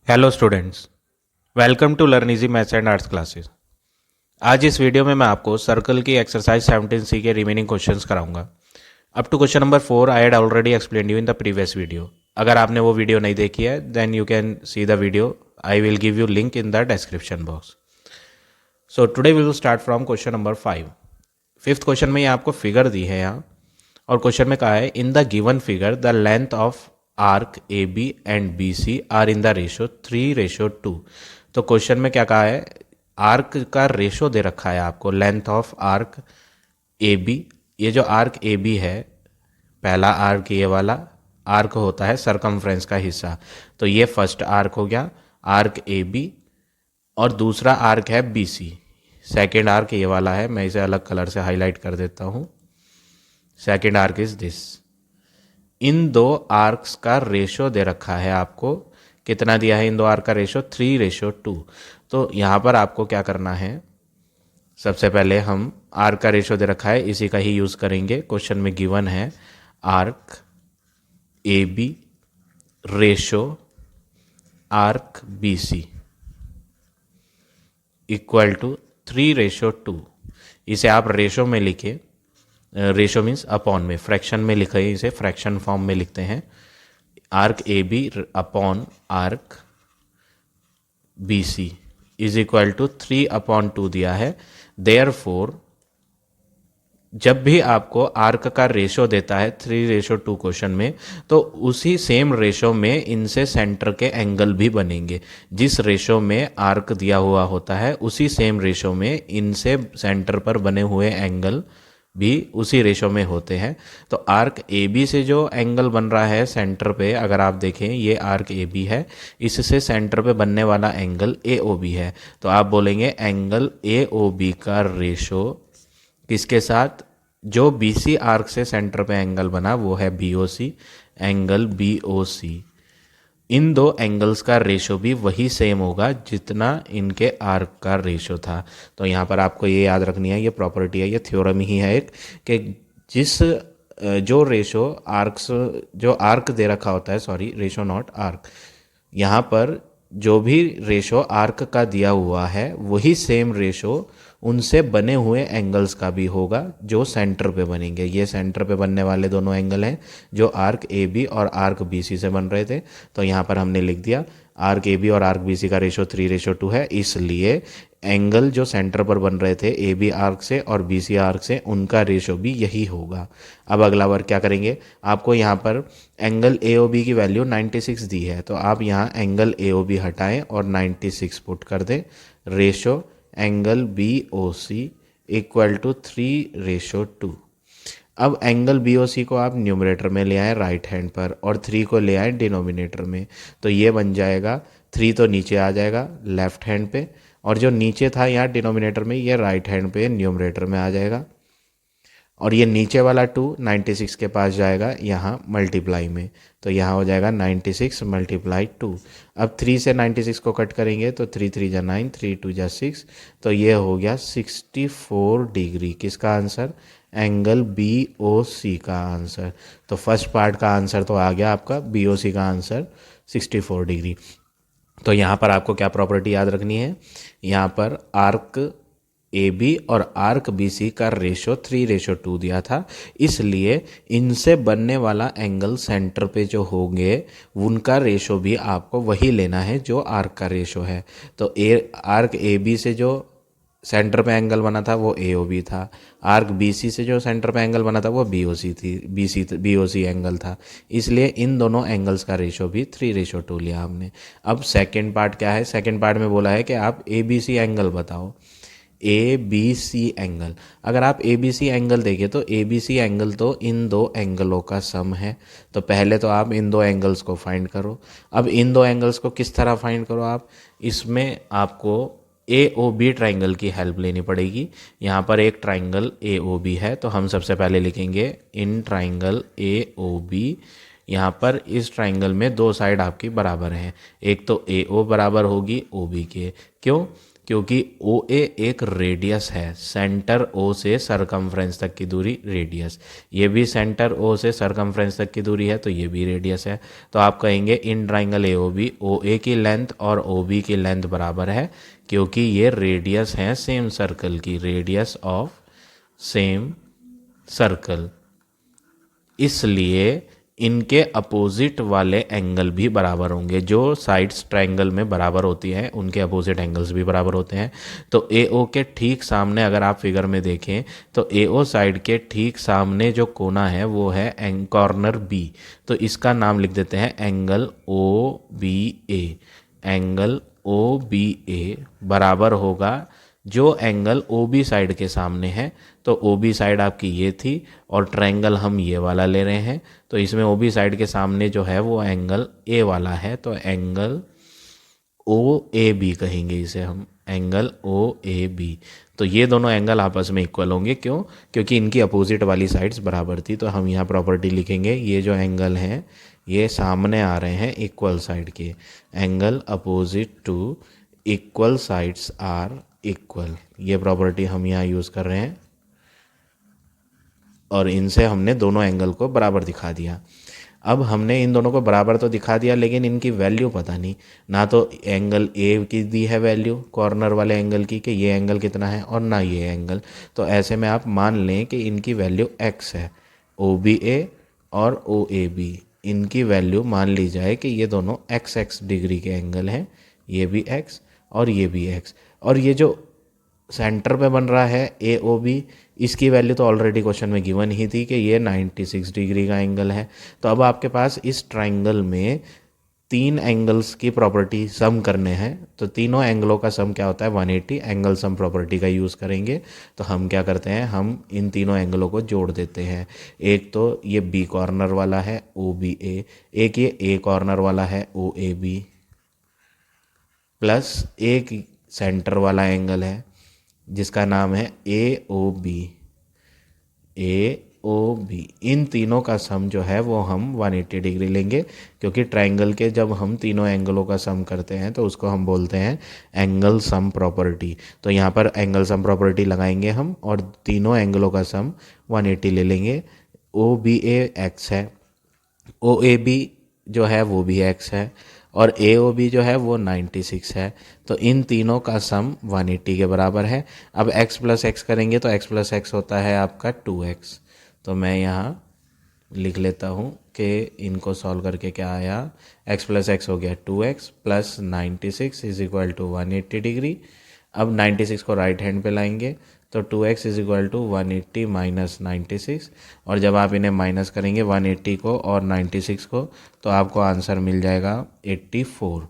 Hello students, welcome to learn easy maths and arts classes. आज इस video में मैं आपको सर्कल की एक्सरसाइज 17C के रिमेनिंग क्वेश्चंस कराऊंगा। Up to question number 4 I had already explained you in the previous video. अगर आपने वो वीडियो नहीं देखी है then you can see the video. I will give you link in the description box. So today we will start from question number 5। Fifth question में ये आपको figure दी है यहाँ, और क्वेश्चन में कहा है in the given figure the length of arc A B and B C are in the ratio 3:2। तो क्वेश्चन में क्या कहा है, आर्क का रेशो दे रखा है आपको, length of arc A B. ये जो आर्क ए बी है, पहला आर्क ये वाला आर्क होता है सरकमफ्रेंस का हिस्सा, तो ये फर्स्ट आर्क हो गया आर्क ए बी, और दूसरा आर्क है बी सी। सेकेंड आर्क ये वाला है, मैं इसे अलग कलर से हाईलाइट कर देता हूँ। Second arc is this. इन दो आर्क्स का रेशो दे रखा है आपको, कितना दिया है इन दो आर्क का रेशो 3:2। तो यहाँ पर आपको क्या करना है, सबसे पहले हम आर्क का रेशो दे रखा है इसी का ही यूज करेंगे। क्वेश्चन में गिवन है arc A B ratio arc B C equal to 3:2। इसे आप रेशो में लिखे, रेशो मीन्स अपॉन में, फ्रैक्शन में लिखे, इसे फ्रैक्शन फॉर्म में लिखते हैं। Arc A B upon arc B C is equal to 3/2 दिया है। देयरफॉर जब भी आपको आर्क का रेशो देता है 3:2 क्वेश्चन में, तो उसी सेम रेशो में इनसे सेंटर के एंगल भी बनेंगे। जिस रेशो में आर्क दिया हुआ होता है उसी सेम रेशो में इनसे सेंटर पर बने हुए एंगल भी उसी रेशो में होते हैं। तो आर्क ए बी से जो एंगल बन रहा है सेंटर पे, अगर आप देखें ये आर्क ए बी है, इससे सेंटर पे बनने वाला एंगल ए ओ बी है। तो आप बोलेंगे एंगल ए ओ बी का रेशो किसके साथ, जो बी सी आर्क से सेंटर पे एंगल बना वो है B O C, angle B O सी। इन दो एंगल्स का रेशो भी वही सेम होगा जितना इनके आर्क का रेशो था। तो यहाँ पर आपको ये याद रखनी है, ये प्रॉपर्टी है, ये थ्योरम ही है एक, कि जिस जो रेशो आर्क्स, जो आर्क दे रखा होता है, सॉरी रेशो नॉट आर्क, यहाँ पर जो भी रेशो आर्क का दिया हुआ है वही सेम रेशो उनसे बने हुए एंगल्स का भी होगा जो सेंटर पे बनेंगे। ये सेंटर पे बनने वाले दोनों एंगल हैं जो आर्क ए बी और आर्क बी सी से बन रहे थे। तो यहाँ पर हमने लिख दिया आर्क ए बी और आर्क बी सी का रेशो 3:2 है, इसलिए एंगल जो सेंटर पर बन रहे थे ए बी आर्क से और बी सी आर्क से, उनका रेशो भी यही होगा। अब अगला वर्क क्या करेंगे, आपको यहाँ पर एंगल ए ओ बी की वैल्यू 96 दी है, तो आप यहाँ एंगल ए ओ बी हटाएं और 96 पुट कर दें। Ratio angle B O C equal to 3:2। अब एंगल बी ओ सी को आप न्यूमरेटर में ले आए राइट हैंड पर, और 3 को ले आए डिनोमिनेटर में। तो ये बन जाएगा 3 तो नीचे आ जाएगा लेफ्ट हैंड पे, और जो नीचे था यहाँ डिनोमिनेटर में ये राइट हैंड पे न्यूमरेटर में आ जाएगा। और ये नीचे वाला 2 96 के पास जाएगा यहाँ मल्टीप्लाई में, तो यहाँ हो जाएगा 96 × 2। अब 3 से 96 को कट करेंगे तो 3 3 जा 9, 3 2 जा 6, तो ये हो गया 64 डिग्री। किसका answer, angle B O C का आंसर। तो फर्स्ट पार्ट का आंसर तो आ गया आपका, बी ओ सी का आंसर 64 डिग्री। तो यहाँ पर आपको क्या प्रॉपर्टी याद रखनी है, यहाँ पर आर्क ए बी और आर्क बी सी का रेशो 3:2 दिया था, इसलिए इनसे बनने वाला एंगल सेंटर पे जो होंगे उनका रेशो भी आपको वही लेना है जो आर्क का रेशो है। तो आर्क ए बी से जो सेंटर पे एंगल बना था वो ए ओ बी था, आर्क बी सी से जो सेंटर पे एंगल बना था वो बी ओ सी थी, बी ओ सी एंगल था, इसलिए इन दोनों एंगल्स का रेशो भी 3:2 लिया हमने। अब सेकेंड पार्ट क्या है, सेकेंड पार्ट में बोला है कि आप ए बी सी एंगल बताओ। ए बी सी एंगल, अगर आप ए बी सी एंगल देखें तो ए बी सी एंगल तो इन दो एंगलों का सम है। तो पहले तो आप इन दो एंगल्स को फाइंड करो। अब इन दो एंगल्स को किस तरह फाइंड करो आप, इसमें आपको ए ओ बी ट्राइंगल की हेल्प लेनी पड़ेगी। यहाँ पर एक ट्राइंगल ए ओ बी है, तो हम सबसे पहले लिखेंगे in triangle A O B. यहाँ पर इस ट्राइंगल में दो साइड आपकी बराबर हैं, एक तो ए ओ बराबर होगी ओ बी के। क्यों, क्योंकि ओ ए एक रेडियस है, सेंटर ओ से सरकमफ्रेंस तक की दूरी रेडियस, ये भी सेंटर ओ से सरकमफ्रेंस तक की दूरी है तो ये भी रेडियस है। तो आप कहेंगे in triangle A O B O ए की लेंथ और ओ बी की लेंथ बराबर है, क्योंकि ये रेडियस हैं सेम सर्कल की, रेडियस ऑफ सेम सर्कल, इसलिए इनके अपोजिट वाले एंगल भी बराबर होंगे। जो साइड्स ट्रायंगल में बराबर होती हैं उनके अपोजिट एंगल्स भी बराबर होते हैं। तो ए ओ के ठीक सामने अगर आप फिगर में देखें तो ए ओ साइड के ठीक सामने जो कोना है वो है कॉर्नर बी, तो इसका नाम लिख देते हैं एंगल ओ बी ए। एंगल ओ बी ए बराबर होगा जो एंगल ओ बी साइड के सामने है, तो ओ बी साइड आपकी ये थी और ट्रायंगल हम ये वाला ले रहे हैं, तो इसमें ओ बी साइड के सामने जो है वो एंगल ए वाला है, तो एंगल ओ ए बी कहेंगे इसे हम, एंगल ओ ए बी। तो ये दोनों एंगल आपस में इक्वल होंगे, क्यों? क्योंकि इनकी अपोजिट वाली साइड्स बराबर थी। तो हम यहाँ प्रॉपर्टी लिखेंगे, ये जो एंगल हैं ये सामने आ रहे हैं इक्वल साइड के, angle opposite to equal sides are equal, ये प्रॉपर्टी हम यहाँ यूज़ कर रहे हैं और इनसे हमने दोनों एंगल को बराबर दिखा दिया। अब हमने इन दोनों को बराबर तो दिखा दिया लेकिन इनकी वैल्यू पता नहीं, ना तो एंगल ए की दी है वैल्यू कॉर्नर वाले एंगल की कि ये एंगल कितना है, और ना ये एंगल। तो ऐसे में आप मान लें कि इनकी वैल्यू x है, ओ बी ए और ओ ए बी, इनकी वैल्यू मान ली जाए कि ये दोनों x डिग्री के एंगल हैं, ये भी x और ये भी x। और ये जो सेंटर पे बन रहा है ए ओ बी, इसकी वैल्यू तो ऑलरेडी क्वेश्चन में गिवन ही थी कि ये 96 डिग्री का एंगल है। तो अब आपके पास इस ट्राइंगल में तीन एंगल्स की प्रॉपर्टी सम करने हैं, तो तीनों एंगलों का सम क्या होता है 180, एंगल सम प्रॉपर्टी का यूज़ करेंगे। तो हम क्या करते हैं, हम इन तीनों एंगलों को जोड़ देते हैं। एक तो ये बी कॉर्नर वाला है ओ बी ए, एक ये ए कॉर्नर वाला है ओ ए बी, प्लस एक सेंटर वाला एंगल है जिसका नाम है ए ओ बी, ए ओ बी। इन तीनों का सम जो है वो हम 180 डिग्री लेंगे, क्योंकि ट्राइंगल के जब हम तीनों एंगलों का सम करते हैं तो उसको हम बोलते हैं एंगल सम प्रॉपर्टी। तो यहाँ पर एंगल सम प्रॉपर्टी लगाएंगे हम और तीनों एंगलों का सम 180 ले लेंगे। ओ बी ए एक्स है, ओ ए बी जो है वो भी एक्स है, और ए ओ बी जो है वो 96 है। तो इन तीनों का सम 180 के बराबर है। अब x प्लस एक्स करेंगे तो x प्लस एक्स होता है आपका 2x। तो मैं यहाँ लिख लेता हूँ कि इनको सॉल्व करके क्या आया, x प्लस एक्स हो गया 2x plus 96 is equal to 180 degree. अब 96 को राइट हैंड पे लाएंगे तो 2x is equal to 180 minus 96, और जब आप इन्हें माइनस करेंगे 180 को और 96 को तो आपको आंसर मिल जाएगा 84।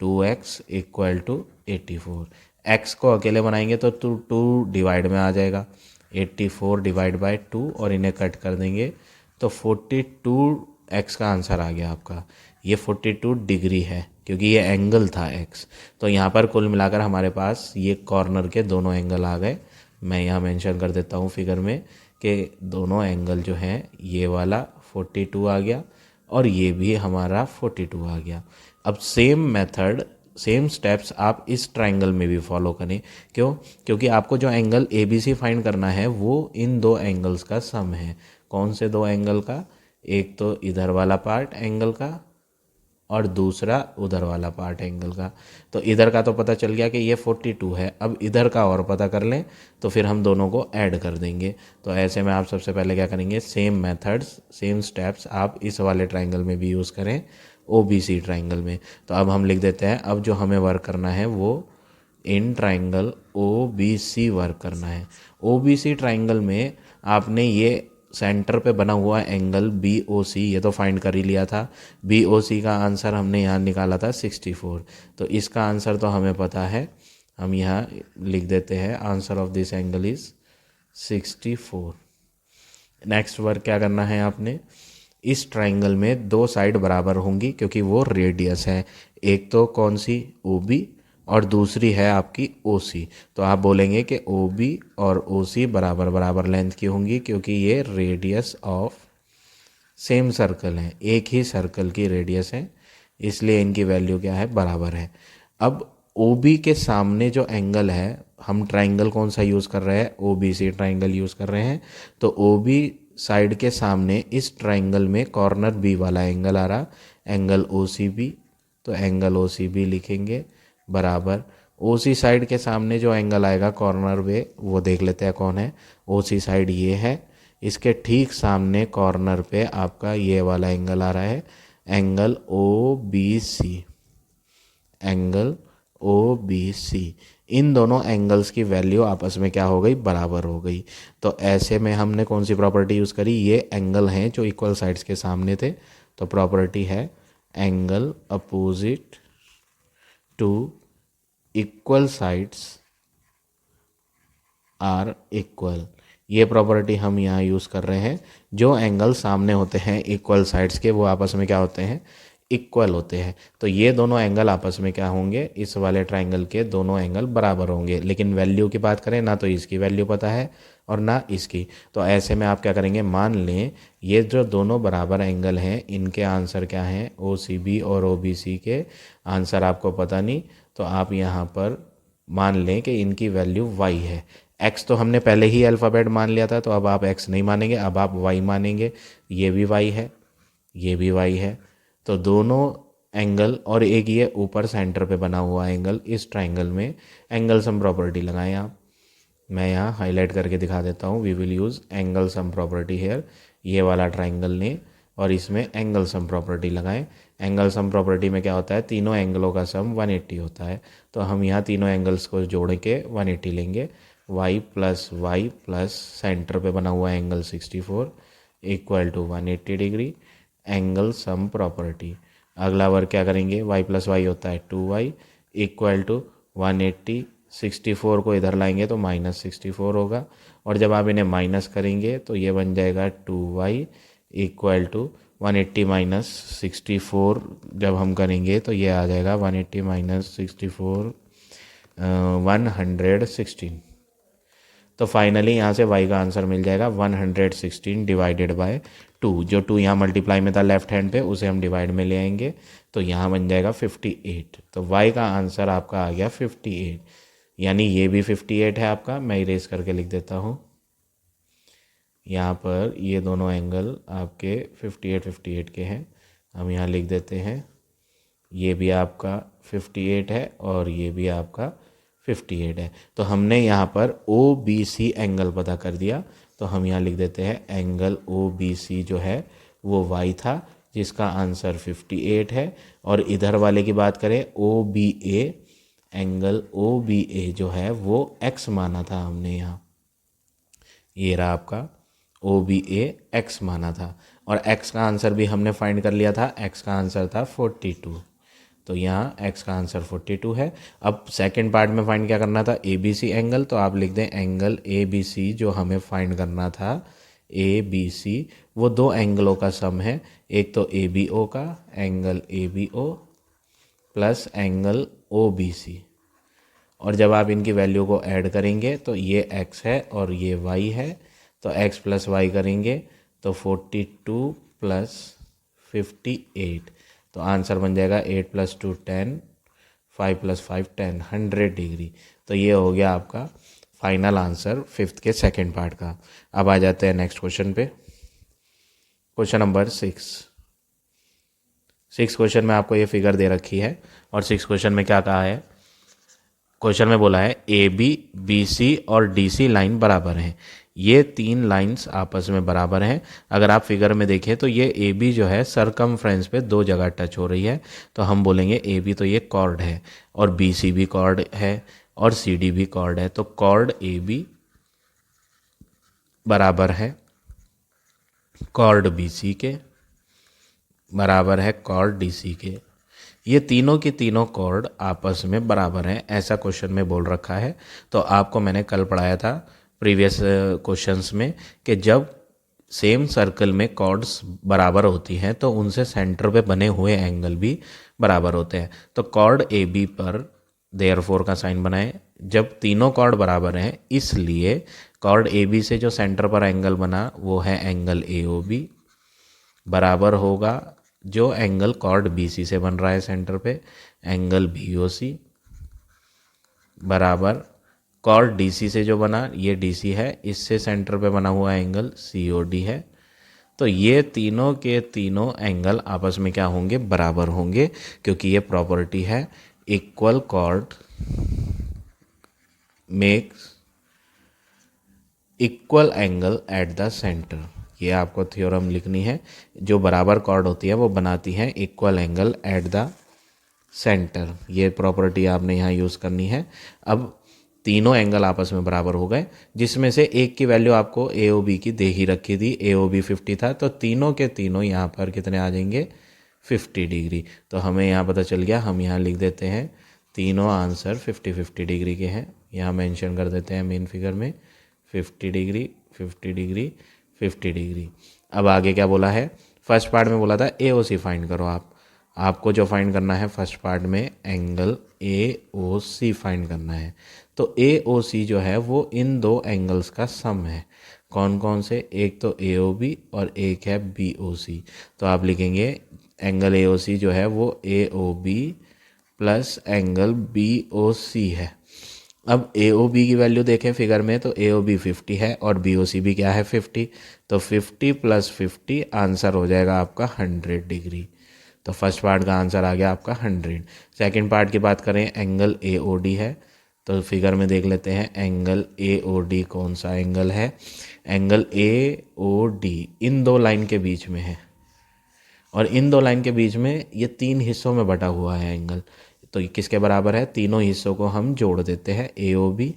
2x equal to 84। x को अकेले बनाएंगे तो 2 डिवाइड में आ जाएगा, 84 डिवाइड बाई 2 और इन्हें कट कर देंगे तो 42x का आंसर आ गया आपका। ये 42 डिग्री है क्योंकि ये एंगल था x। तो यहाँ पर कुल मिलाकर हमारे पास ये कॉर्नर के दोनों एंगल आ गए। मैं यहाँ मेंशन कर देता हूँ फिगर में कि दोनों एंगल जो हैं ये वाला 42 आ गया और ये भी हमारा 42 आ गया। अब सेम मेथड सेम स्टेप्स आप इस ट्राइंगल में भी फॉलो करें। क्यों? क्योंकि आपको जो angle A B C find करना है वो इन दो एंगल्स का सम है। कौन से दो एंगल का? एक तो इधर वाला पार्ट एंगल का और दूसरा उधर वाला पार्ट एंगल का। तो इधर का तो पता चल गया कि ये 42 है, अब इधर का और पता कर लें तो फिर हम दोनों को ऐड कर देंगे। तो ऐसे में आप सबसे पहले क्या करेंगे, सेम मेथड्स सेम स्टेप्स आप इस वाले ट्राइंगल में भी यूज़ करें, ओ बी सी ट्राइंगल में। तो अब हम लिख देते हैं, अब जो हमें वर्क करना है वो in triangle O B C work करना है। ओ बी सी ट्राइंगल में आपने ये सेंटर पे बना हुआ एंगल बी ओ सी ये तो फाइंड कर ही लिया था। बी ओ सी का आंसर हमने यहाँ निकाला था 64, तो इसका आंसर तो हमें पता है। हम यहाँ लिख देते हैं answer of this angle is 64। Next work क्या करना है आपने, इस ट्राइंगल में दो साइड बराबर होंगी क्योंकि वो रेडियस है। एक तो कौन सी, ओ बी, और दूसरी है आपकी ओ सी। तो आप बोलेंगे कि ओ बी और ओ सी बराबर बराबर लेंथ की होंगी क्योंकि ये रेडियस ऑफ सेम सर्कल है, एक ही सर्कल की रेडियस है, इसलिए इनकी वैल्यू क्या है, बराबर है। अब ओ बी के सामने जो एंगल है, हम ट्राइंगल कौन सा यूज़ कर रहे हैं, O B C triangle use कर रहे हैं। तो ओ बी साइड के सामने इस ट्राइंगल में कॉर्नर बी वाला एंगल आ रहा, एंगल ओ सी बी। तो एंगल ओ सी बी लिखेंगे बराबर ओ सी साइड के सामने जो एंगल आएगा कॉर्नर वे, वो देख लेते हैं कौन है। ओ सी साइड ये है, इसके ठीक सामने कॉर्नर पे आपका ये वाला एंगल आ रहा है, angle O B C, angle O B C. इन दोनों एंगल्स की वैल्यू आपस में क्या हो गई, बराबर हो गई। तो ऐसे में हमने कौन सी प्रॉपर्टी यूज़ करी, ये एंगल हैं जो इक्वल साइड्स के सामने थे, तो प्रॉपर्टी है angle opposite to equal sides are equal. ये प्रॉपर्टी हम यहाँ यूज़ कर रहे हैं। जो एंगल सामने होते हैं इक्वल साइड्स के, वो आपस में क्या होते हैं, इक्वल होते हैं। तो ये दोनों एंगल आपस में क्या होंगे, इस वाले ट्राइंगल के दोनों एंगल बराबर होंगे। लेकिन वैल्यू की बात करें ना, तो इसकी वैल्यू पता है और ना इसकी। तो ऐसे में आप क्या करेंगे, मान लें ये जो दोनों बराबर एंगल हैं, इनके आंसर क्या हैं, ओ सी बी और ओ बी सी के आंसर आपको पता नहीं, तो आप यहाँ पर मान लें कि इनकी वैल्यू y है। x तो हमने पहले ही अल्फ़ाबेट मान लिया था, तो अब आप x नहीं मानेंगे, अब आप y मानेंगे। ये भी y है, ये भी y है। तो दोनों एंगल और एक ये ऊपर सेंटर पे बना हुआ एंगल, इस ट्राइंगल में एंगल सम प्रॉपर्टी लगाएं आप। मैं यहाँ हाईलाइट करके दिखा देता हूँ, we will use angle sum property here. ये वाला ट्राइंगल लें और इसमें एंगल सम प्रॉपर्टी लगाएं। एंगल सम प्रॉपर्टी में क्या होता है, तीनों एंगलों का सम 180 होता है। तो हम यहाँ तीनों एंगल्स को जोड़ के 180 लेंगे। y प्लस सेंटर पे बना हुआ angle 64 equal to 180 degree, angle sum property. अगला वर्ग क्या करेंगे, y प्लस वाई होता है 2y इक्वल टू 180, 64 को इधर लाएंगे तो -64 होगा, और जब आप इन्हें माइनस करेंगे तो ये बन जाएगा 2y इक्वल टू 180 माइनस 64। जब हम करेंगे तो ये आ जाएगा 180 माइनस 64 116। तो फाइनली यहाँ से y का आंसर मिल जाएगा 116 डिवाइडेड बाय 2। जो 2 यहाँ मल्टीप्लाई में था लेफ्ट हैंड पे, उसे हम डिवाइड में ले आएंगे, तो यहाँ बन जाएगा 58। तो y का आंसर आपका आ गया 58, यानी ये भी 58 है आपका। मैं इरेज करके लिख देता हूँ यहाँ पर, ये दोनों एंगल आपके 58 के हैं, हम यहाँ लिख देते हैं। ये भी आपका 58 है और ये भी आपका 58 है। तो हमने यहाँ पर ओ बी सी एंगल पता कर दिया, तो हम यहाँ लिख देते हैं एंगल ओ बी सी जो है वो y था, जिसका आंसर 58 है। और इधर वाले की बात करें ओ बी ए, एंगल ओ बी ए जो है वो x माना था हमने यहाँ, ये रहा आपका ओ बी ए एक्स माना था, और x का आंसर भी हमने फाइंड कर लिया था, x का आंसर था 42। तो यहाँ x का आंसर 42 है। अब सेकंड पार्ट में फाइंड क्या करना था, ए बी सी एंगल, तो आप लिख दें एंगल ए बी सी जो हमें फाइंड करना था, ए बी सी वो दो एंगलों का सम है, एक तो ए बी ओ का angle A B O plus angle O B C. और जब आप इनकी वैल्यू को ऐड करेंगे तो ये x है और ये y है, तो x प्लस वाई करेंगे तो 42 प्लस 58, तो आंसर बन जाएगा 8 प्लस 2 10, 5 प्लस 5 10, 100 डिग्री। तो ये हो गया आपका फाइनल आंसर फिफ्थ के सेकंड पार्ट का। अब आ जाते हैं नेक्स्ट क्वेश्चन पे, क्वेश्चन नंबर 6 क्वेश्चन में आपको ये फिगर दे रखी है, और 6 क्वेश्चन में क्या कहा है, क्वेश्चन में बोला है ए बी बी सी और डी सी लाइन बराबर हैं। ये तीन लाइंस आपस में बराबर हैं। अगर आप फिगर में देखें तो ये ए बी जो है सरकमफ्रेंस पे दो जगह टच हो रही है, तो हम बोलेंगे ए बी तो ये कॉर्ड है, और बी सी भी कॉर्ड है, और सी डी भी कॉर्ड है। तो कॉर्ड ए बी बराबर है कॉर्ड बी सी के, बराबर है कॉर्ड डी सी के। ये तीनों की तीनों कॉर्ड आपस में बराबर हैं, ऐसा क्वेश्चन में बोल रखा है। तो आपको मैंने कल पढ़ाया था प्रीवियस क्वेश्चंस में कि जब सेम सर्कल में कॉर्ड्स बराबर होती हैं तो उनसे सेंटर पे बने हुए एंगल भी बराबर होते हैं। तो कॉर्ड ए बी पर देयरफॉर का साइन बनाएं। जब तीनों कॉर्ड बराबर हैं, इसलिए कॉर्ड ए बी से जो सेंटर पर एंगल बना वो है एंगल ए ओ बी, बराबर होगा जो एंगल कॉर्ड बी सी से बन रहा है सेंटर पे, एंगल बी ओ सी। बराबर कॉर्ड डीसी से जो बना, ये डीसी है, इससे सेंटर पे बना हुआ एंगल सीओडी है। तो ये तीनों के तीनों एंगल आपस में क्या होंगे, बराबर होंगे, क्योंकि ये प्रॉपर्टी है equal cord makes equal angle at the centre. ये आपको थ्योरम लिखनी है, जो बराबर कॉर्ड होती है वो बनाती है equal angle at the centre. ये प्रॉपर्टी आपने यहाँ यूज़ करनी है। अब तीनों एंगल आपस में बराबर हो गए, जिसमें से एक की वैल्यू आपको ए ओ बी की दे ही रखी थी, ए ओ बी 50 था, तो तीनों के तीनों यहाँ पर कितने आ जाएंगे, 50 डिग्री। तो हमें यहाँ पता चल गया, हम यहाँ लिख देते हैं तीनों आंसर 50-50 डिग्री के हैं। यहाँ मेंशन कर देते हैं मेन फिगर में 50 डिग्री 50 डिग्री 50 डिग्री। अब आगे क्या बोला है, फर्स्ट पार्ट में बोला था ए ओ सी फाइंड करो। आपको जो फाइंड करना है फर्स्ट पार्ट में angle A O C find करना है। तो ए ओ सी जो है वो इन दो एंगल्स का सम है। कौन कौन से, एक तो ए ओ बी और एक है बी ओ सी। तो आप लिखेंगे एंगल ए ओ सी जो है वो A O B plus angle B O C है। अब ए ओ बी की वैल्यू देखें फिगर में, तो ए ओ बी 50 है और बी ओ सी भी क्या है 50। तो 50 + 50 आंसर हो जाएगा आपका 100 डिग्री। तो फर्स्ट पार्ट का आंसर आ गया आपका 100। सेकंड पार्ट की बात करें, एंगल ए ओ डी है, तो फिगर में देख लेते हैं एंगल ए ओ डी कौन सा एंगल है। एंगल ए ओ डी इन दो लाइन के बीच में है, और इन दो लाइन के बीच में ये तीन हिस्सों में बटा हुआ है एंगल। तो ये किसके बराबर है, तीनों हिस्सों को हम जोड़ देते हैं, A O B,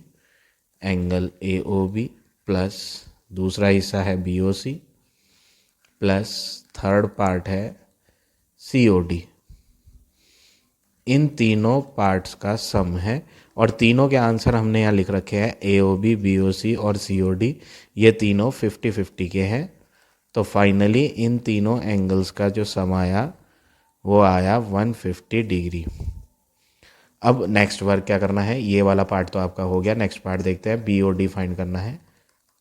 angle A O B plus दूसरा हिस्सा है B O C plus third part है सी ओ डी। इन तीनों पार्ट्स का सम है, और तीनों के आंसर हमने यहाँ लिख रखे हैं, A O B, B O सी और सी ओ डी, ये तीनों 50-50 के हैं। तो फाइनली इन तीनों एंगल्स का जो सम आया वो आया 150 डिग्री। अब नेक्स्ट वर्क क्या करना है, ये वाला पार्ट तो आपका हो गया। नेक्स्ट पार्ट देखते हैं, बी ओ डी फाइंड करना है।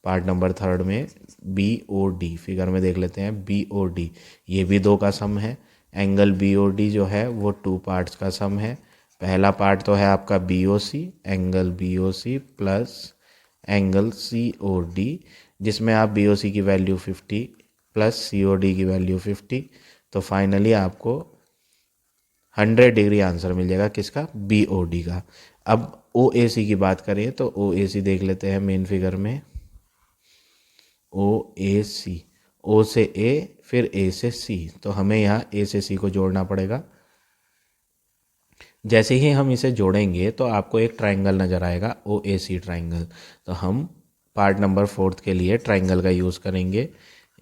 पार्ट नंबर 3 में बी ओ डी, फिगर में देख लेते हैं बी ओ डी, ये भी दो का सम है। एंगल बी ओ डी जो है वो 2 पार्ट्स का सम है। पहला पार्ट तो है आपका B O C, angle B O C plus angle C O D, जिसमें आप बी ओ सी की value 50 plus C O D की वैल्यू 50, तो फाइनली आपको 100 डिग्री आंसर मिल जाएगा किसका, बी ओ डी का। अब ओ ए सी की बात करें तो ओ ए सी देख लेते हैं मेन फिगर में, ओ ए सी, ओ से ए फिर ए से सी, तो हमें यहाँ ए से सी को जोड़ना पड़ेगा। जैसे ही हम इसे जोड़ेंगे तो आपको एक ट्राइंगल नज़र आएगा, ओ ए सी ट्राइंगल। तो हम पार्ट नंबर 4 के लिए ट्राइंगल का यूज़ करेंगे,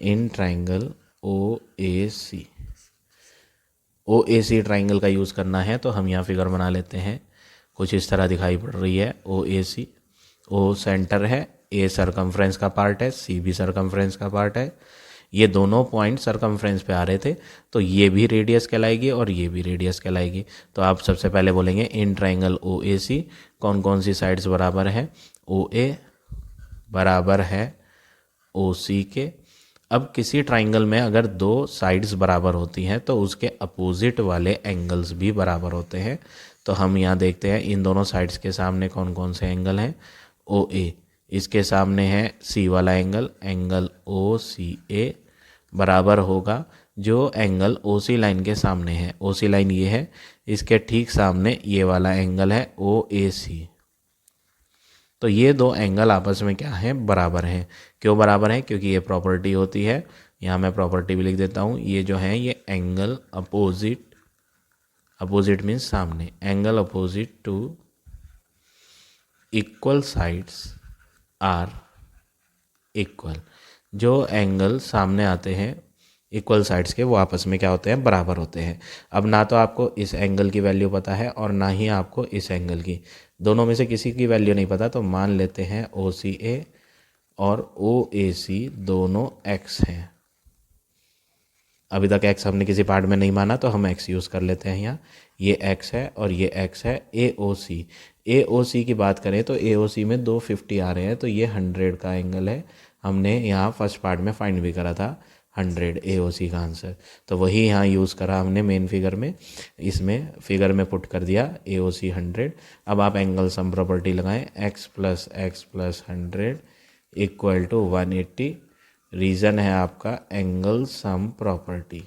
in triangle O A C. O A C triangle का यूज़ करना है तो हम यहाँ फिगर बना लेते हैं, कुछ इस तरह दिखाई पड़ रही है ओ ए सी। ओ सेंटर है, ए सरकमफ्रेंस का पार्ट है, सी भी सरकमफ्रेंस का पार्ट है। ये दोनों पॉइंट सरकमफ्रेंस पे आ रहे थे, तो ये भी रेडियस कहलाएगी और ये भी रेडियस कहलाएगी। तो आप सबसे पहले बोलेंगे इन ट्राइंगल ओ ए सी कौन कौन सी साइड्स बराबर है, ओ ए बराबर है ओ सी के। अब किसी ट्राइंगल में अगर दो साइड्स बराबर होती हैं तो उसके अपोजिट वाले एंगल्स भी बराबर होते हैं। तो हम यहाँ देखते हैं इन दोनों साइड्स के सामने कौन कौन से एंगल हैं, ओ ए, इसके सामने है सी वाला एंगल, एंगल ओ सी ए बराबर होगा जो एंगल ओ सी लाइन के सामने है। ओ सी लाइन ये है, इसके ठीक सामने ये वाला एंगल है ओ ए सी। तो ये दो एंगल आपस में क्या है, बराबर हैं। क्यों बराबर हैं, क्योंकि ये प्रॉपर्टी होती है, यहाँ मैं प्रॉपर्टी भी लिख देता हूँ, ये जो है ये एंगल अपोजिट, अपोजिट मीन्स सामने, angle opposite to equal sides are equal. जो एंगल सामने आते हैं इक्वल साइड्स के, वो आपस में क्या होते हैं, बराबर होते हैं। अब ना तो आपको इस एंगल की वैल्यू पता है और ना ही आपको इस एंगल की, दोनों में से किसी की वैल्यू नहीं पता, तो मान लेते हैं ओ सी ए और ओ ए सी दोनों x हैं। अभी तक x हमने किसी पार्ट में नहीं माना तो हम x यूज़ कर लेते हैं यहाँ, ये x है और ये x है। ए ओ सी की बात करें तो ए ओ सी में 250 आ रहे हैं, तो ये 100 का एंगल है। हमने यहाँ फर्स्ट पार्ट में फाइंड भी करा था, 100 AOC का आंसर। तो वही यहाँ यूज़ करा हमने मेन फिगर में, इसमें फिगर में पुट कर दिया AOC 100। अब आप एंगल सम प्रॉपर्टी लगाएं, x plus 100 equal to 180। Reason है आपका एंगल सम प्रॉपर्टी।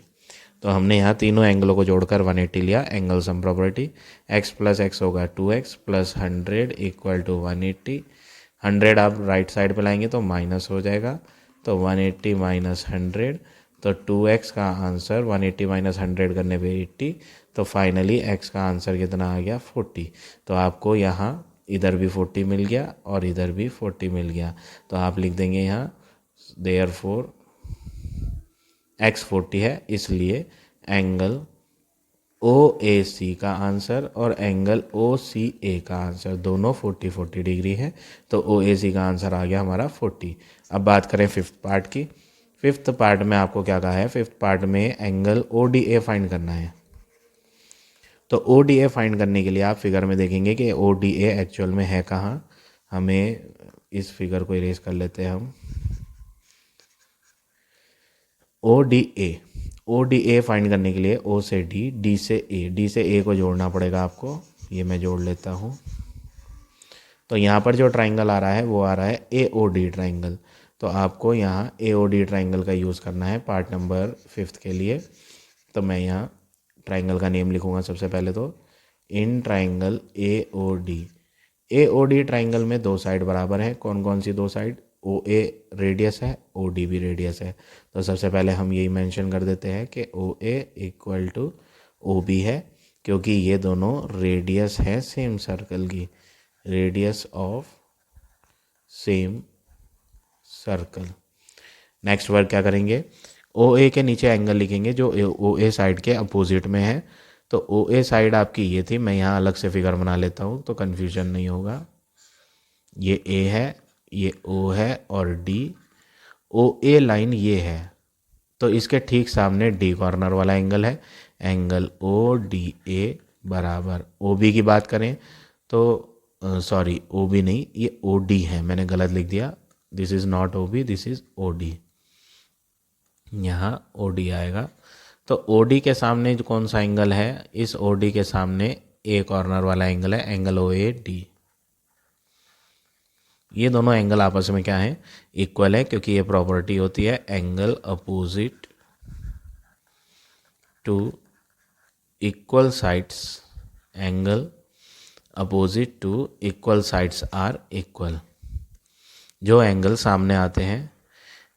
तो हमने यहाँ तीनों एंगलों को जोड़कर 180 लिया, angle sum property. x plus x होगा 2x प्लस 100 इक्वल टू 180। 100 आप राइट साइड पे लाएंगे तो माइनस हो जाएगा, तो 180 माइनस 100, तो 2x का आंसर 180 माइनस 100 करने पे 80, तो फाइनली x का आंसर कितना आ गया 40। तो आपको यहाँ इधर भी 40 मिल गया और इधर भी 40 मिल गया। तो आप लिख देंगे यहाँ देयरफॉर x 40 है, इसलिए एंगल OAC का आंसर और एंगल OCA का आंसर दोनों 40 डिग्री है। तो OAC का आंसर आ गया हमारा 40। अब बात करें फिफ्थ पार्ट की। फिफ्थ पार्ट में आपको क्या कहा है, फिफ्थ पार्ट में एंगल ODA फाइंड करना है। तो ODA फाइंड करने के लिए आप फिगर में देखेंगे कि ODA एक्चुअल में है कहाँ। हमें इस फिगर को इरेज कर लेते हैं हम। ODA फाइंड करने के लिए O से D से A को जोड़ना पड़ेगा आपको। ये मैं जोड़ लेता हूँ। तो यहाँ पर जो ट्राइंगल आ रहा है वो आ रहा है AOD ट्राइंगल। तो आपको यहाँ AOD ट्राइंगल का यूज़ करना है पार्ट नंबर 5 के लिए। तो मैं यहाँ ट्राइंगल का नेम लिखूँगा सबसे पहले। तो इन ट्राइंगल AOD ट्राइंगल में दो साइड बराबर है। कौन कौन सी दो साइड, OA रेडियस है, OD भी रेडियस है। तो सबसे पहले हम यही मेंशन कर देते हैं कि OA इक्वल टू OB है, क्योंकि ये दोनों रेडियस है सेम सर्कल की, radius of same circle. Next work क्या करेंगे, OA के नीचे एंगल लिखेंगे जो OA साइड के अपोजिट में है। तो OA साइड आपकी ये थी, मैं यहाँ अलग से फिगर बना लेता हूँ तो कन्फ्यूजन नहीं होगा। ये A है, ये O है और D, OA लाइन ये है। तो इसके ठीक सामने D कॉर्नर वाला एंगल है, एंगल ODA बराबर OB की बात करें तो सॉरी OB नहीं, ये OD है, मैंने गलत लिख दिया। This is not OB, this is OD। यहाँ OD आएगा। तो OD के सामने जो कौन सा एंगल है, इस OD के सामने A कॉर्नर वाला एंगल है, एंगल OAD। ये दोनों एंगल आपस में क्या है, इक्वल है, क्योंकि ये प्रॉपर्टी होती है angle opposite to equal sides, angle opposite to equal sides are equal. जो एंगल सामने आते हैं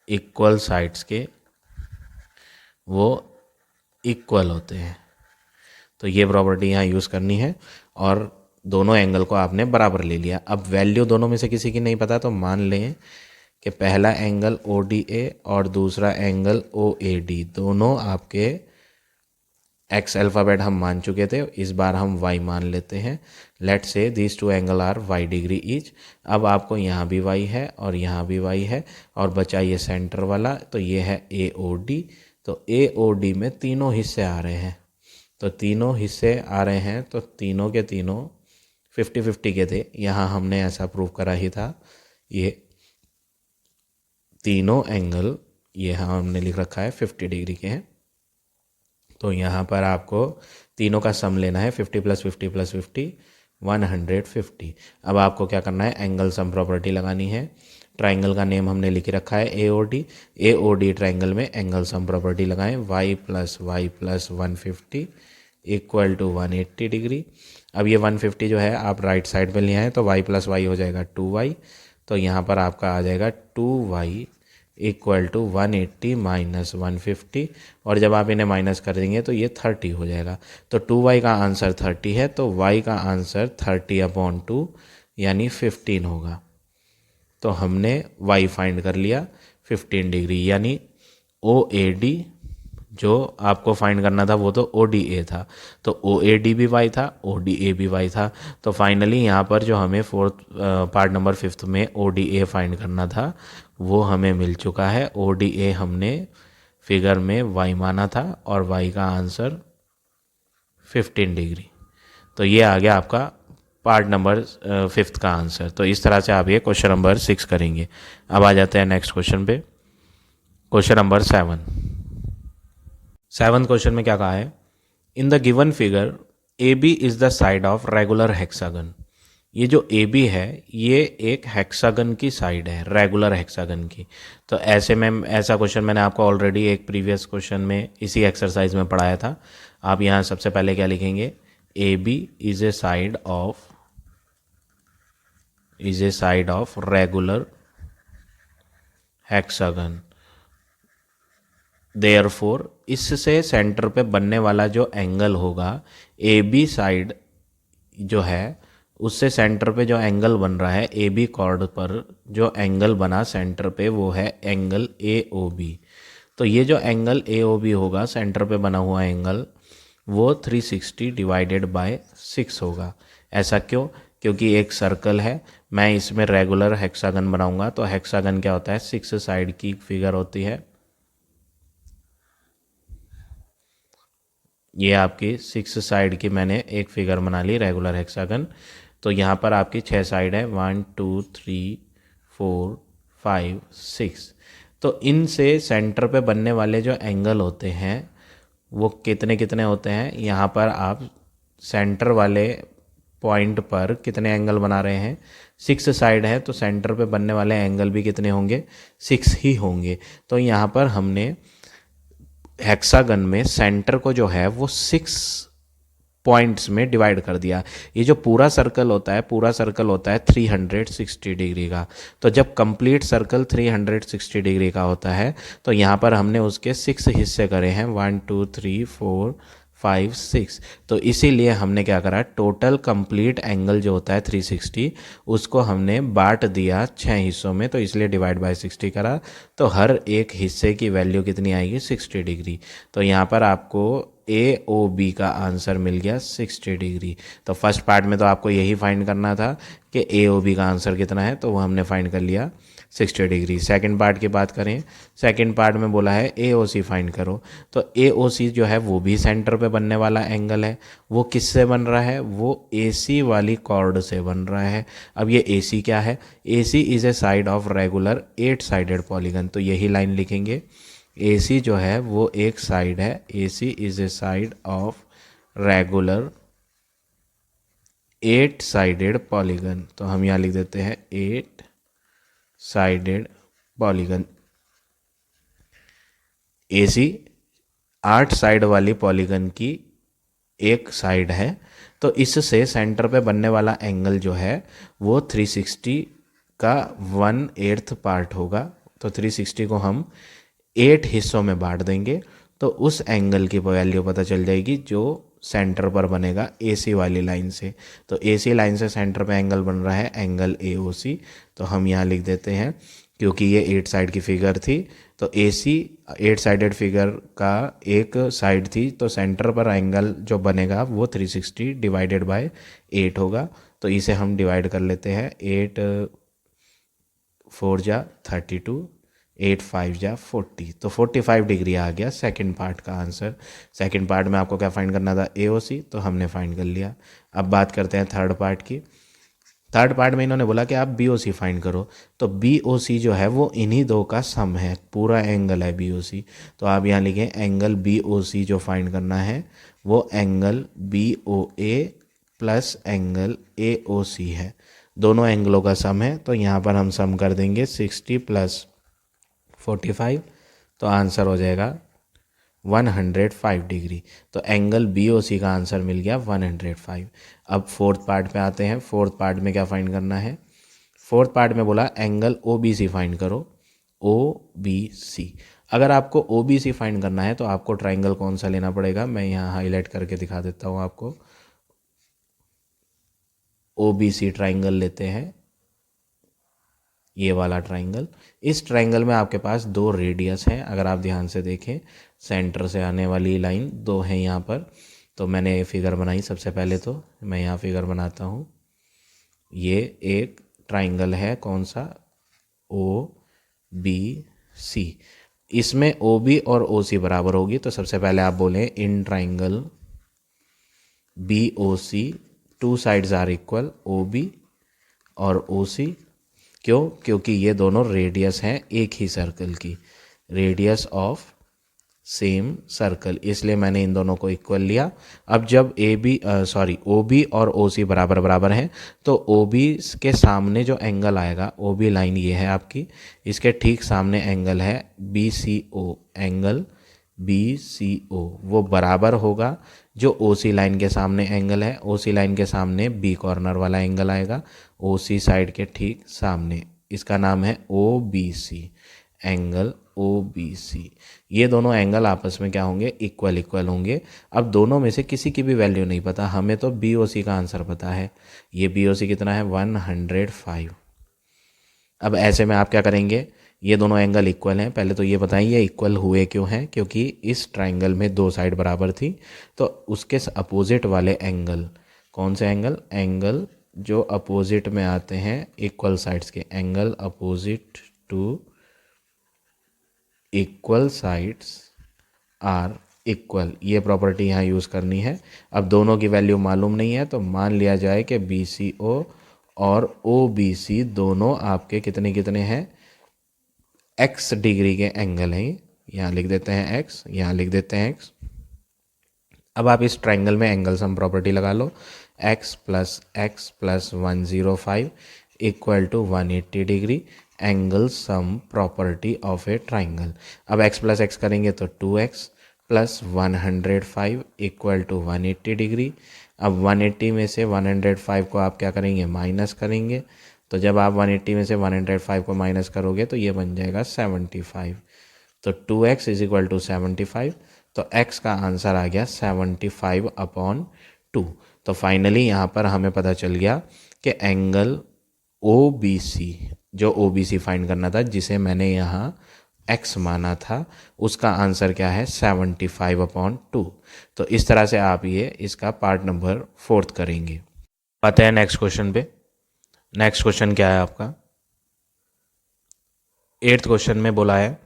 इक्वल साइड्स के वो इक्वल होते हैं। तो ये प्रॉपर्टी यहाँ यूज़ करनी है और दोनों एंगल को आपने बराबर ले लिया। अब वैल्यू दोनों में से किसी की नहीं पता तो मान लें कि पहला एंगल ODA और दूसरा एंगल OAD दोनों आपके एक्स अल्फ़ाबेट हम मान चुके थे, इस बार हम y मान लेते हैं। Let say these two angle are y degree each. अब आपको यहाँ भी y है और यहाँ भी y है और बचा ये सेंटर वाला, तो ये है AOD। तो AOD में तीनों हिस्से आ रहे हैं, तो तीनों हिस्से आ रहे हैं तो तीनों के तीनों 50-50 के थे। यहाँ हमने ऐसा प्रूव करा ही था। ये तीनों एंगल ये हमने लिख रखा है 50 डिग्री के हैं। तो यहाँ पर आपको तीनों का सम लेना है, 50 + 50 + 50 150। अब आपको क्या करना है, एंगल सम प्रॉपर्टी लगानी है। ट्राइंगल का नेम हमने लिख रखा है AOD ट्राइंगल में एंगल सम प्रॉपर्टी लगाएं, y + 150 इक्वल टू 180 डिग्री। अब ये 150 जो है आप राइट साइड पे ले आए तो y + y हो जाएगा 2y। तो यहाँ पर आपका आ जाएगा 2y इक्वल टू 180 माइनस 150, और जब आप इन्हें माइनस कर देंगे तो ये 30 हो जाएगा। तो 2y का आंसर 30 है, तो y का आंसर 30/2 यानी 15 होगा। तो हमने y फाइंड कर लिया 15 डिग्री, यानी OAD जो आपको फाइंड करना था वो तो ODA था, तो OAD भी y था, ODA भी y था। तो फाइनली यहाँ पर जो हमें पार्ट नंबर 5 में ODA फाइंड करना था वो हमें मिल चुका है। ODA हमने फिगर में y माना था और y का आंसर 15 डिग्री। तो ये आ गया आपका पार्ट नंबर 5 का आंसर। तो इस तरह से आप ये क्वेश्चन नंबर 6 करेंगे। अब आ जाते हैं नेक्स्ट क्वेश्चन पे। Question number 7। सेवन्थ क्वेश्चन में क्या कहा है? In the given figure A B is the side of regular hexagon. ये जो ए बी है ये एक हेक्सागन की साइड है, रेगुलर हेक्सागन की। तो ऐसे में ऐसा क्वेश्चन मैंने आपको ऑलरेडी एक प्रीवियस क्वेश्चन में इसी एक्सरसाइज में पढ़ाया था। आप यहाँ सबसे पहले क्या लिखेंगे? A B is a side of regular hexagon. Therefore इससे सेंटर पे बनने वाला जो एंगल होगा, ए बी साइड जो है उससे सेंटर पे जो एंगल बन रहा है ए बी कॉर्ड पर, जो एंगल बना सेंटर पे वो है एंगल ए ओ बी। तो ये जो एंगल ए ओ बी होगा सेंटर पे बना हुआ एंगल, वो 360 डिवाइडेड बाय 6 होगा। ऐसा क्यों? क्योंकि एक सर्कल है, मैं इसमें रेगुलर हेक्सागन बनाऊंगा। तो हेक्सागन क्या होता है? 6 साइड की फिगर होती है। ये आपकी 6 साइड की मैंने एक फिगर बना ली रेगुलर हेक्सागन। तो यहाँ पर आपकी 6 साइड है, 1 2 3 4 5 6। तो इनसे सेंटर पे बनने वाले जो एंगल होते हैं वो कितने कितने होते हैं? यहाँ पर आप सेंटर वाले पॉइंट पर कितने एंगल बना रहे हैं? 6 साइड है तो सेंटर पे बनने वाले एंगल भी कितने होंगे? 6 ही होंगे। तो यहाँ पर हमने हेक्सागन में सेंटर को जो है वो 6 पॉइंट्स में डिवाइड कर दिया। ये जो पूरा सर्कल होता है 360 डिग्री का। तो जब कंप्लीट सर्कल 360 डिग्री का होता है तो यहाँ पर हमने उसके 6 हिस्से करे हैं, 1 2 3 4 5 6। तो इसीलिए हमने क्या करा, टोटल कंप्लीट एंगल जो होता है 360 उसको हमने बांट दिया 6 हिस्सों में। तो इसलिए डिवाइड बाय 60 करा। तो हर एक हिस्से की वैल्यू कितनी आएगी? 60 डिग्री। तो यहाँ पर आपको ए ओ बी का आंसर मिल गया 60 डिग्री। तो फर्स्ट पार्ट में तो आपको यही फाइंड करना था कि ए ओ बी का आंसर कितना है, तो वो हमने फाइंड कर लिया 60 डिग्री। सेकंड पार्ट की बात करें, सेकंड पार्ट में बोला है ए ओ सी फाइंड करो। तो ए ओ सी जो है वो भी सेंटर पे बनने वाला एंगल है। वो किससे बन रहा है? वो ए सी वाली कॉर्ड से बन रहा है। अब ये ए सी क्या है? A C is a side of regular 8 sided polygon. तो यही लाइन लिखेंगे, ए सी जो है वो एक साइड है। A C is a side of regular 8 sided polygon. तो हम यहाँ लिख देते हैं 8 sided polygon. A C 8 side वाली पॉलीगन की एक साइड है। तो इससे सेंटर पे बनने वाला एंगल जो है वो 360 का 1/8 पार्ट होगा। तो 360 को हम 8 हिस्सों में बांट देंगे तो उस एंगल की वैल्यू पता चल जाएगी जो सेंटर पर बनेगा AC वाली लाइन से। तो AC लाइन से सेंटर पे एंगल बन रहा है एंगल AOC। तो हम यहाँ लिख देते हैं, क्योंकि ये 8 साइड की फिगर थी तो AC 8 साइडेड फिगर का एक साइड थी, तो सेंटर पर एंगल जो बनेगा वो 360 डिवाइडेड बाय 8 होगा। तो इसे हम डिवाइड कर लेते हैं, 8 4 जा 32, 8 5 जा 40। तो 45 डिग्री आ गया सेकंड पार्ट का आंसर। सेकंड पार्ट में आपको क्या फाइंड करना था? AOC। तो हमने फाइंड कर लिया। अब बात करते हैं थर्ड पार्ट की। थर्ड पार्ट में इन्होंने बोला कि आप BOC फाइंड करो। तो BOC जो है वो इन्हीं दो का सम है, पूरा एंगल है BOC। तो आप यहाँ लिखें एंगल BOC जो फाइंड करना है वो angle BOA plus angle AOC है, दोनों एंगलों का सम है। तो यहाँ पर हम सम कर देंगे 60 प्लस 45। तो आंसर हो जाएगा 105 डिग्री। तो एंगल BOC का आंसर मिल गया 105। अब फोर्थ पार्ट पे आते हैं। फोर्थ पार्ट में क्या फाइंड करना है? फोर्थ पार्ट में बोला एंगल OBC फाइंड करो, OBC। अगर आपको OBC फाइंड करना है तो आपको ट्राइंगल कौन सा लेना पड़ेगा? मैं यहाँ हाईलाइट करके दिखा देता हूँ आपको। OBC ट्राइंगल लेते हैं, ये वाला ट्राइंगल। इस ट्राइंगल में आपके पास 2 रेडियस हैं। अगर आप ध्यान से देखें, सेंटर से आने वाली लाइन 2 है यहाँ पर। तो मैंने फिगर बनाई। सबसे पहले तो मैं यहाँ फिगर बनाता हूँ। ये एक ट्राइंगल है, कौन सा? OBC। इसमें OB और OC बराबर होगी। तो सबसे पहले आप बोलें in triangle BOC 2 sides are equal, OB और OC। क्यों? क्योंकि ये दोनों रेडियस हैं एक ही सर्कल की। रेडियस ऑफ सेम सर्कल, इसलिए मैंने इन दोनों को इक्वल लिया। अब जब ओ बी और ओ सी बराबर बराबर हैं तो ओ बी के सामने जो एंगल आएगा, ओ बी लाइन ये है आपकी, इसके ठीक सामने एंगल है बी सी ओ, एंगल बी सी ओ वो बराबर होगा जो ओ सी लाइन के सामने एंगल है। ओ सी लाइन के सामने बी कॉर्नर वाला एंगल आएगा ओ सी साइड के ठीक सामने, इसका नाम है O B C, angle O B C. ये दोनों एंगल आपस में क्या होंगे, इक्वल इक्वल होंगे। अब दोनों में से किसी की भी वैल्यू नहीं पता, हमें तो बी ओ सी का आंसर पता है। ये बी ओ सी कितना है, 105। अब ऐसे में आप क्या करेंगे, ये दोनों एंगल इक्वल हैं, पहले तो ये बताइए इक्वल हुए क्यों हैं, क्योंकि इस ट्राइंगल में दो साइड बराबर थी, तो उसके अपोजिट वाले एंगल, कौन से एंगल, एंगल जो अपोजिट में आते हैं इक्वल साइड्स के, angle opposite to equal sides are equal, ये प्रॉपर्टी यहाँ यूज़ करनी है। अब दोनों की वैल्यू मालूम नहीं है तो मान लिया जाए कि बी सी ओ और ओ बी सी दोनों आपके कितने कितने हैं, एक्स डिग्री के एंगल हैं। यहाँ लिख देते हैं एक्स, यहाँ लिख देते हैं एक्स। अब आप इस ट्राइंगल में एंगल सम प्रॉपर्टी लगा लो, x plus 105 equal to 180 degree, angle sum property of a triangle. अब x प्लस एक्स करेंगे तो 2x plus 105 equal to 180 degree. अब 180 में से 105 को आप क्या करेंगे, माइनस करेंगे, तो जब आप 180 में से 105 को माइनस करोगे तो ये बन जाएगा 75। तो 2x इज इक्वल टू 75, तो x का आंसर आ गया 75/2। तो फाइनली यहाँ पर हमें पता चल गया कि एंगल ओ बी सी, जो ओ बी सी फाइंड करना था जिसे मैंने यहाँ x माना था, उसका आंसर क्या है, 75/2। तो इस तरह से आप ये इसका पार्ट नंबर 4 करेंगे। आते हैं नेक्स्ट क्वेश्चन पे। नेक्स्ट क्वेश्चन क्या है आपका, 8th क्वेश्चन में बोला है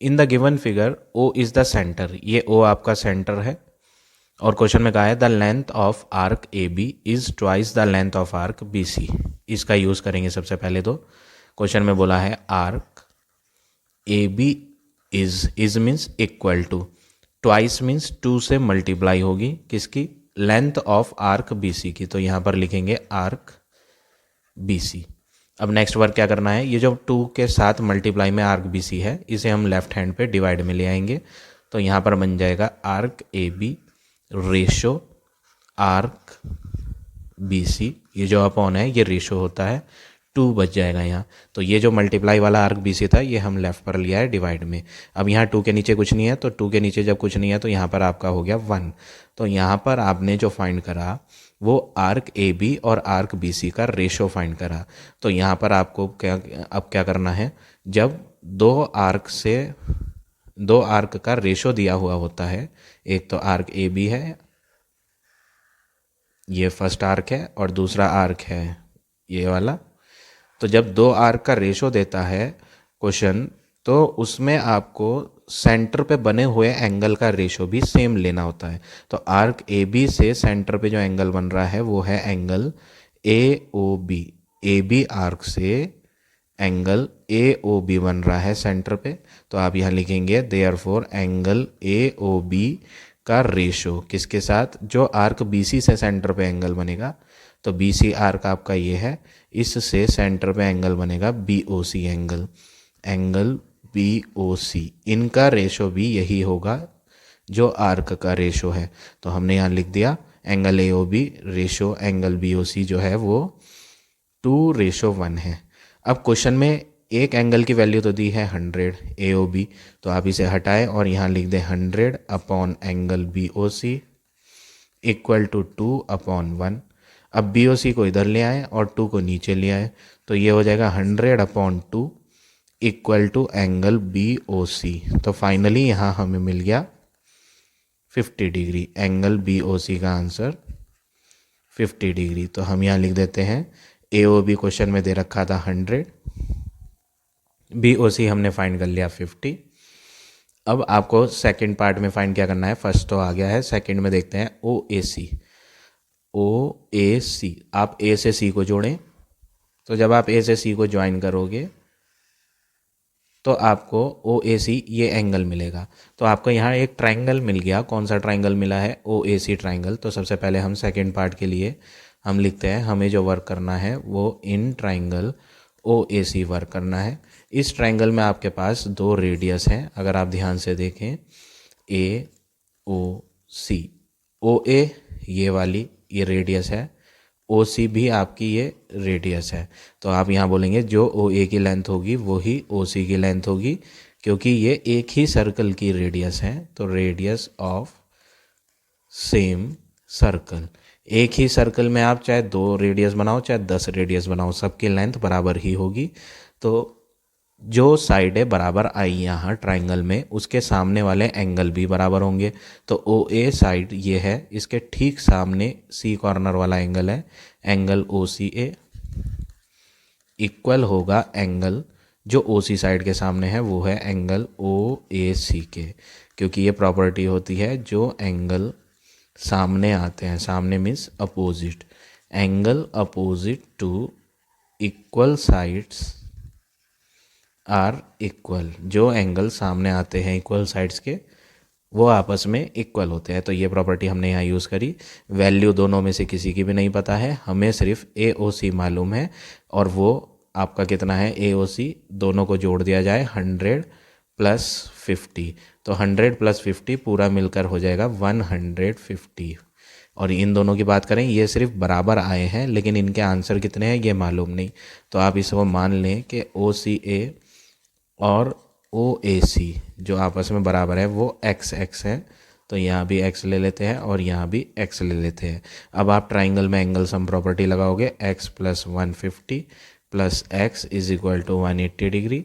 in the given figure O is the centre, ये ओ आपका सेंटर है, और क्वेश्चन में कहा है the length of arc A B is twice the length of arc B C. इसका यूज करेंगे सबसे पहले। तो क्वेश्चन में बोला है arc A B is means equal to, twice means 2 से मल्टीप्लाई होगी किसकी, length of arc B C की, तो यहाँ पर लिखेंगे आर्क बी सी। अब नेक्स्ट वर्क क्या करना है, ये जो 2 के साथ मल्टीप्लाई में आर्क बी सी है, इसे हम लेफ्ट हैंड पे डिवाइड में ले आएंगे, तो यहाँ पर बन जाएगा arc A B ratio arc B C, ये जो अपॉन है ये रेशो होता है, 2 बच जाएगा यहाँ। तो ये जो मल्टीप्लाई वाला आर्क बी सी था ये हम लेफ्ट पर लिया है डिवाइड में। अब यहाँ 2 के नीचे कुछ नहीं है, तो 2 के नीचे जब कुछ नहीं है तो यहाँ पर आपका हो गया 1। तो यहाँ पर आपने जो फाइंड करा वो आर्क ए बी और आर्क बी सी का रेशो फाइंड करा। तो यहाँ पर आपको क्या करना है, जब दो आर्क का रेशो दिया हुआ होता है, एक तो आर्क ए बी है, ये फर्स्ट आर्क है, और दूसरा आर्क है ये वाला, तो जब 2 आर्क का रेशो देता है क्वेश्चन, तो उसमें आपको सेंटर पे बने हुए एंगल का रेशो भी सेम लेना होता है। तो आर्क ए बी से सेंटर पे जो एंगल बन रहा है वो है angle A O B, A B arc से एंगल ए ओ बी बन रहा है सेंटर पे, तो आप यहाँ लिखेंगे therefore angle A O B का रेशो किसके साथ, जो आर्क बी सी से सेंटर पे एंगल बनेगा, तो बी सी आर्क आपका ये है, इससे सेंटर पे एंगल बनेगा B O C angle, angle B O C, इनका रेशो भी यही होगा जो आर्क का रेशो है। तो हमने यहाँ लिख दिया angle A O B ratio angle B O C जो है वो 2:1 है। अब क्वेश्चन में एक एंगल की वैल्यू तो दी है 100 ए ओ बी, तो आप इसे हटाएं और यहाँ लिख दें 100 upon angle B O C equal to 2/1। अब बी ओ सी को इधर ले आए और 2 को नीचे ले आए, तो ये हो जाएगा 100/2 equal to angle B O C. तो फाइनली यहाँ हमें मिल गया 50 degree, angle B O C का आंसर 50 डिग्री। तो हम यहाँ लिख देते हैं ए ओ बी क्वेश्चन में दे रखा था 100, बी ओ सी हमने फाइंड कर लिया 50। अब आपको सेकंड पार्ट में फाइंड क्या करना है, फर्स्ट तो आ गया है, सेकंड में देखते हैं ओ ए सी। ओ ए सी, आप ए से सी को जोड़ें, तो जब आप ए से सी को ज्वाइन करोगे तो आपको ओ ए सी ये एंगल मिलेगा। तो आपको यहाँ एक ट्राइंगल मिल गया। कौन सा ट्राइंगल मिला है? ओ ए सी ट्राइंगल। तो सबसे पहले हम सेकेंड पार्ट के लिए हम लिखते हैं, हमें जो वर्क करना है वो in triangle O A C work करना है। इस ट्राइंगल में आपके पास दो रेडियस हैं, अगर आप ध्यान से देखें, ए ओ सी। ओ ए ये वाली ये रेडियस है, ओ सी भी आपकी ये रेडियस है। तो आप यहाँ बोलेंगे जो ओ ए की लेंथ होगी वो ही ओ सी की लेंथ होगी, क्योंकि ये एक ही सर्कल की रेडियस है। तो रेडियस ऑफ सेम सर्कल, एक ही सर्कल में आप चाहे 2 रेडियस बनाओ चाहे 10 रेडियस बनाओ, सबकी लेंथ बराबर ही होगी। तो जो साइडें बराबर आई यहाँ ट्राइंगल में, उसके सामने वाले एंगल भी बराबर होंगे। तो ओ ए साइड ये है, इसके ठीक सामने सी कॉर्नर वाला एंगल है, एंगल ओ सी ए इक्वल होगा एंगल जो ओ सी साइड के सामने है, वो है एंगल ओ ए सी के। क्योंकि ये प्रॉपर्टी होती है जो एंगल सामने आते हैं, सामने means opposite, angle opposite to equal sides are equal. जो एंगल सामने आते हैं इक्वल साइड्स के, वो आपस में इक्वल होते हैं। तो ये प्रॉपर्टी हमने यहाँ यूज़ करी। वैल्यू दोनों में से किसी की भी नहीं पता है, हमें सिर्फ ए ओ सी मालूम है, और वो आपका कितना है? ए ओ सी दोनों को जोड़ दिया जाए 100 + 50, तो 100 + 50 पूरा मिलकर हो जाएगा 150। और इन दोनों की बात करें, ये सिर्फ बराबर आए हैं, लेकिन इनके आंसर कितने हैं ये मालूम नहीं। तो आप इसको मान लें कि ओ सी ए और ओ ए सी जो आपस में बराबर है वो एक्स एक्स है। तो यहाँ भी एक्स ले लेते हैं और यहाँ भी एक्स ले लेते हैं। अब आप ट्राइंगल में एंगल सम प्रॉपर्टी लगाओगे, x + 150 + x = 180 degree,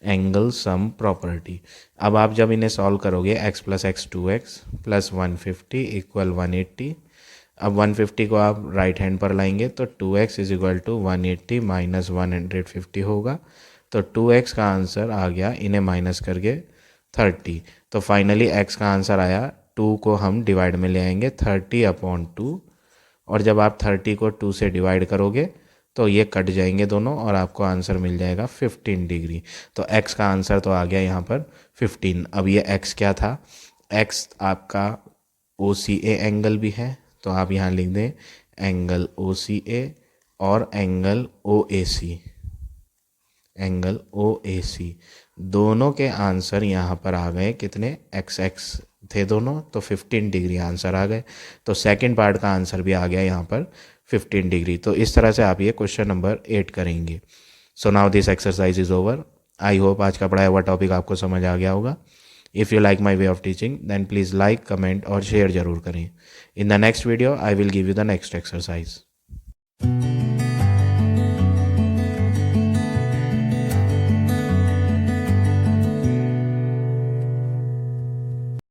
angle sum property. अब आप जब इन्हें सॉल्व करोगे, x + x 2x + 150 = 180। अब 150 को आप राइट हैंड पर लाएंगे तो 2x = 180 - 150 होगा। तो 2x का आंसर आ गया, इन्हें माइनस करके 30। तो फाइनली x का आंसर आया, 2 को हम डिवाइड में ले आएंगे 30/2, और जब आप 30 को 2 से डिवाइड करोगे तो ये कट जाएंगे दोनों, और आपको आंसर मिल जाएगा 15 डिग्री। तो x का आंसर तो आ गया यहाँ पर 15। अब ये x क्या था? x आपका ओ सी ए एंगल भी है, तो आप यहाँ लिख दें एंगल ओ सी ए और angle O A C, angle O A सी दोनों के आंसर यहाँ पर आ गए कितने? एक्स एक्स थे दोनों, तो 15 डिग्री आंसर आ गए। तो सेकंड पार्ट का आंसर भी आ गया यहाँ पर 15 डिग्री। तो इस तरह से आप ये क्वेश्चन नंबर 8 करेंगे। So now this exercise is over. I hope आज का पढ़ाया हुआ टॉपिक आपको समझ आ गया होगा। If you like my way of teaching then please like, comment और शेयर जरूर करें। In the next video I will give you the next exercise.